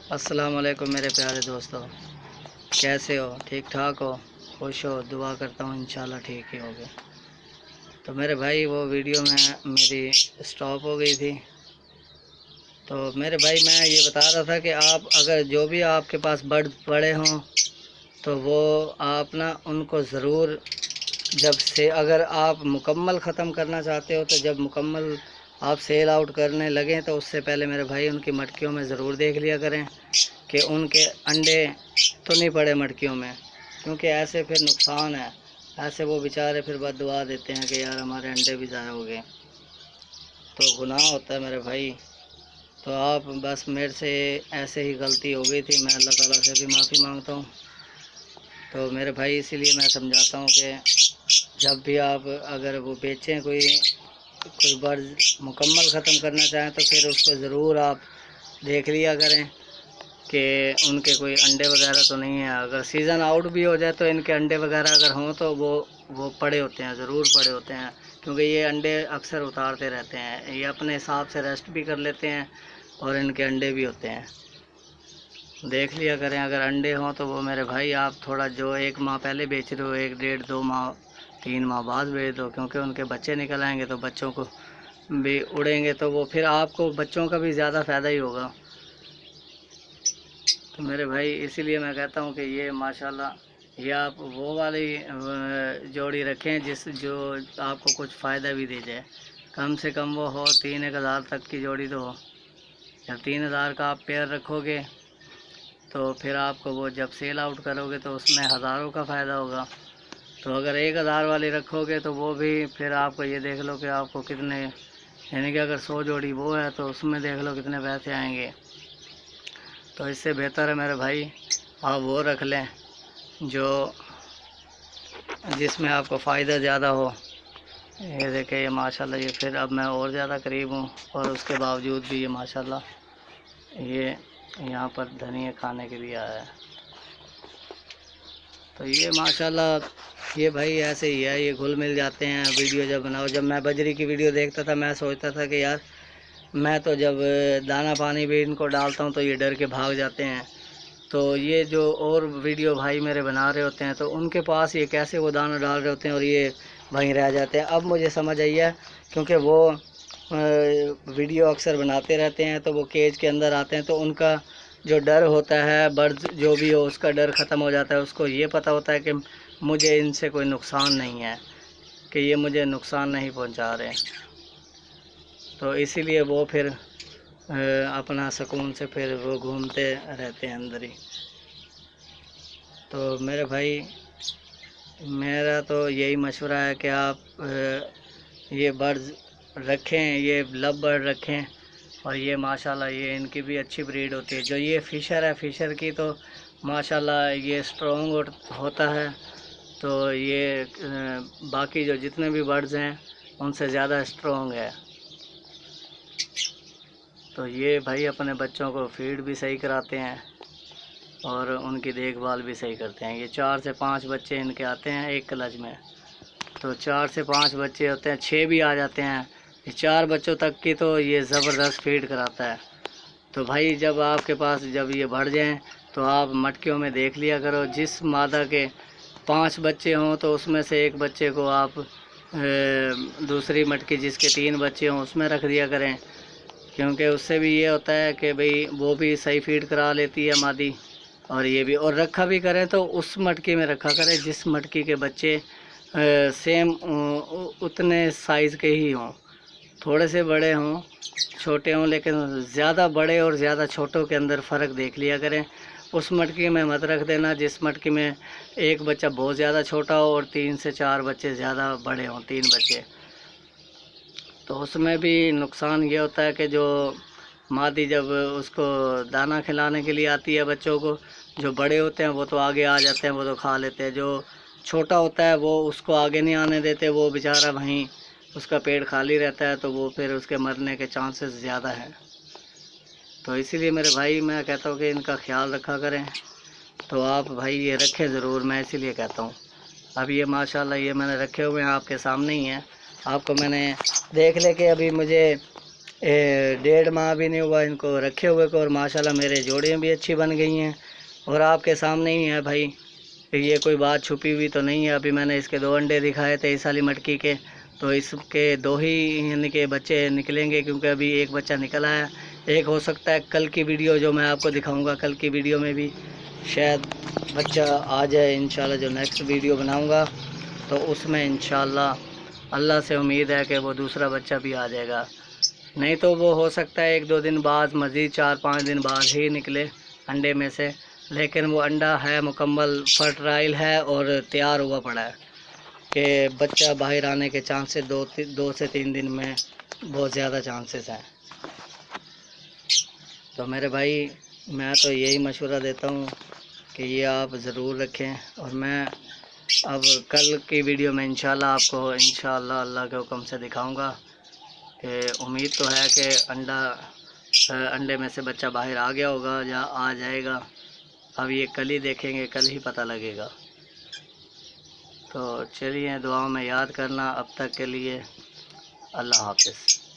अस्सलाम वालेकुम मेरे प्यारे दोस्तों, कैसे हो? ठीक ठाक हो? खुश हो? दुआ करता हूँ इंशाल्लाह ठीक ही होगे। तो मेरे भाई वो वीडियो में मेरी स्टॉप हो गई थी। तो मेरे भाई मैं ये बता रहा था कि आप अगर जो भी आपके पास बर्ड पड़े हों तो वो आप ना उनको ज़रूर, जब से अगर आप मुकम्मल ख़त्म करना चाहते हो तो जब मुकम्मल आप सेल आउट करने लगें तो उससे पहले मेरे भाई उनकी मटकियों में ज़रूर देख लिया करें कि उनके अंडे तो नहीं पड़े मटकियों में, क्योंकि ऐसे फिर नुकसान है। ऐसे वो बेचारे फिर बददुआ देते हैं कि यार हमारे अंडे भी ज़ाया हो गए, तो गुनाह होता है मेरे भाई। तो आप बस मेरे से ऐसे ही गलती हो गई थी, मैं अल्लाह ताला से भी माफ़ी मांगता हूँ। तो मेरे भाई इसीलिए मैं समझाता हूँ कि जब भी आप अगर वो बेचें कोई बर्ड मुकम्मल ख़त्म करना चाहें तो फिर उसको ज़रूर आप देख लिया करें कि उनके कोई अंडे वगैरह तो नहीं है। अगर सीज़न आउट भी हो जाए तो इनके अंडे वगैरह अगर हों तो वो पड़े होते हैं, ज़रूर पड़े होते हैं, क्योंकि ये अंडे अक्सर उतारते रहते हैं। ये अपने हिसाब से रेस्ट भी कर लेते हैं और इनके अंडे भी होते हैं। देख लिया करें, अगर अंडे हों तो वो मेरे भाई आप थोड़ा जो 1 माह पहले बेच रहे हो 1 डेढ़ 2 माह 3 माह बाद बेच दो, क्योंकि उनके बच्चे निकल आएंगे तो बच्चों को भी उड़ेंगे तो वो फिर आपको बच्चों का भी ज़्यादा फ़ायदा ही होगा। तो मेरे भाई इसीलिए मैं कहता हूँ कि ये माशाल्लाह ये आप वो वाली जोड़ी रखें जो आपको कुछ फ़ायदा भी दे जाए। कम से कम वो हो 3-1 हज़ार तक की जोड़ी तो हो। जब 3,000 का आप पेयर रखोगे तो फिर आपको वो जब सेल आउट करोगे तो उसमें हज़ारों का फ़ायदा होगा। तो अगर 1,000 वाली रखोगे तो वो भी फिर आपको ये देख लो कि आपको कितने, यानी कि अगर 100 जोड़ी वो है तो उसमें देख लो कितने पैसे आएंगे। तो इससे बेहतर है मेरे भाई आप वो रख लें जो जिसमें आपको फ़ायदा ज़्यादा हो। ये देखें, ये माशाल्लाह ये फिर अब मैं और ज़्यादा करीब हूँ और उसके बावजूद भी ये माशाल्लाह ये यहाँ पर धनिया खाने के लिए आया है। तो ये माशाल्लाह ये भाई ऐसे ही है, ये घुल मिल जाते हैं। वीडियो जब बनाओ, जब मैं बजरी की वीडियो देखता था मैं सोचता था कि यार मैं तो जब दाना पानी भी इनको डालता हूँ तो ये डर के भाग जाते हैं। तो ये जो और वीडियो भाई मेरे बना रहे होते हैं तो उनके पास ये कैसे वो दाना डाल रहे होते हैं और ये वहीं रह जाते हैं। अब मुझे समझ आई है, क्योंकि वो वीडियो अक्सर बनाते रहते हैं तो वो केज के अंदर आते हैं तो उनका जो डर होता है, बर्ड्स जो भी हो उसका डर ख़त्म हो जाता है। उसको ये पता होता है कि मुझे इनसे कोई नुकसान नहीं है, कि ये मुझे नुकसान नहीं पहुंचा रहे। तो इसीलिए वो फिर अपना सुकून से फिर वो घूमते रहते हैं अंदर ही। तो मेरे भाई मेरा तो यही मशवरा है कि आप ये बर्ड्स रखें, ये लव बर्ड रखें। और ये माशाल्लाह ये इनकी भी अच्छी ब्रीड होती है। जो ये फ़िशर है, फ़िशर की तो माशाल्लाह ये स्ट्रॉन्ग होता है। तो ये बाकी जो जितने भी बर्ड्स हैं उनसे ज़्यादा स्ट्रॉन्ग है। तो ये भाई अपने बच्चों को फीड भी सही कराते हैं और उनकी देखभाल भी सही करते हैं। ये 4 से 5 बच्चे इनके आते हैं एक क्लच में। तो 4 से 5 बच्चे होते हैं, 6 भी आ जाते हैं। ये 4 बच्चों तक की तो ये ज़बरदस्त फीड कराता है। तो भाई जब आपके पास जब ये बढ़ जाएं तो आप मटकियों में देख लिया करो, जिस मादा के 5 बच्चे हों तो उसमें से एक बच्चे को आप दूसरी मटकी जिसके 3 बच्चे हों उसमें रख दिया करें, क्योंकि उससे भी ये होता है कि भाई वो भी सही फीड करा लेती है मादी। और ये भी, और रखा भी करें तो उस मटकी में रखा करें जिस मटकी के बच्चे सेम उतने साइज़ के ही हों। थोड़े से बड़े हों, छोटे हों, लेकिन ज़्यादा बड़े और ज़्यादा छोटों के अंदर फ़र्क देख लिया करें। उस मटकी में मत रख देना जिस मटकी में एक बच्चा बहुत ज़्यादा छोटा हो और 3 से 4 बच्चे ज़्यादा बड़े हों, 3 बच्चे। तो उसमें भी नुकसान ये होता है कि जो मादी जब उसको दाना खिलाने के लिए आती है बच्चों को, जो बड़े होते हैं वो तो आगे आ जाते हैं, वो तो खा लेते हैं। जो छोटा होता है वो उसको आगे नहीं आने देते, वो बेचारा वहीं उसका पेट खाली रहता है, तो वो फिर उसके मरने के चांसेस ज़्यादा हैं। तो इसीलिए मेरे भाई मैं कहता हूँ कि इनका ख्याल रखा करें। तो आप भाई ये रखें ज़रूर, मैं इसीलिए कहता हूँ। अब ये माशाल्लाह ये मैंने रखे हुए हैं आपके सामने ही हैं। आपको मैंने देख ले कि अभी मुझे 1.5 माह भी नहीं हुआ इनको रखे हुए को, और माशाल्लाह मेरे जोड़ियाँ भी अच्छी बन गई हैं। और आपके सामने ही है भाई, ये कोई बात छुपी हुई तो नहीं है। अभी मैंने इसके 2 अंडे दिखाए थे इस वाली मटकी के, तो इसके 2 ही यानी कि बच्चे निकलेंगे, क्योंकि अभी एक बच्चा निकला है। एक हो सकता है कल की वीडियो जो मैं आपको दिखाऊंगा, कल की वीडियो में भी शायद बच्चा आ जाए इंशाल्लाह। जो नेक्स्ट वीडियो बनाऊंगा तो उसमें इंशाल्लाह अल्लाह से उम्मीद है कि वो दूसरा बच्चा भी आ जाएगा। नहीं तो वो हो सकता है 1-2 दिन बाद, मज़ीद 4-5 दिन बाद ही निकले अंडे में से। लेकिन वो अंडा है मुकम्मल फर्टाइल है और तैयार हुआ पड़ा है कि बच्चा बाहर आने के चांसेस 2 से 3 दिन में बहुत ज़्यादा चांसेस हैं। तो मेरे भाई, मैं तो यही मशवरा देता हूँ कि ये आप ज़रूर रखें। और मैं अब कल की वीडियो में इंशाल्लाह आपको इंशाल्लाह अल्लाह के हुक्म से दिखाऊंगा कि उम्मीद तो है कि अंडे में से बच्चा बाहर आ गया होगा या आ जाएगा। अब ये कल ही देखेंगे, कल ही पता लगेगा। तो चलिए दुआओं में याद करना। अब तक के लिए अल्लाह हाफ़िज़।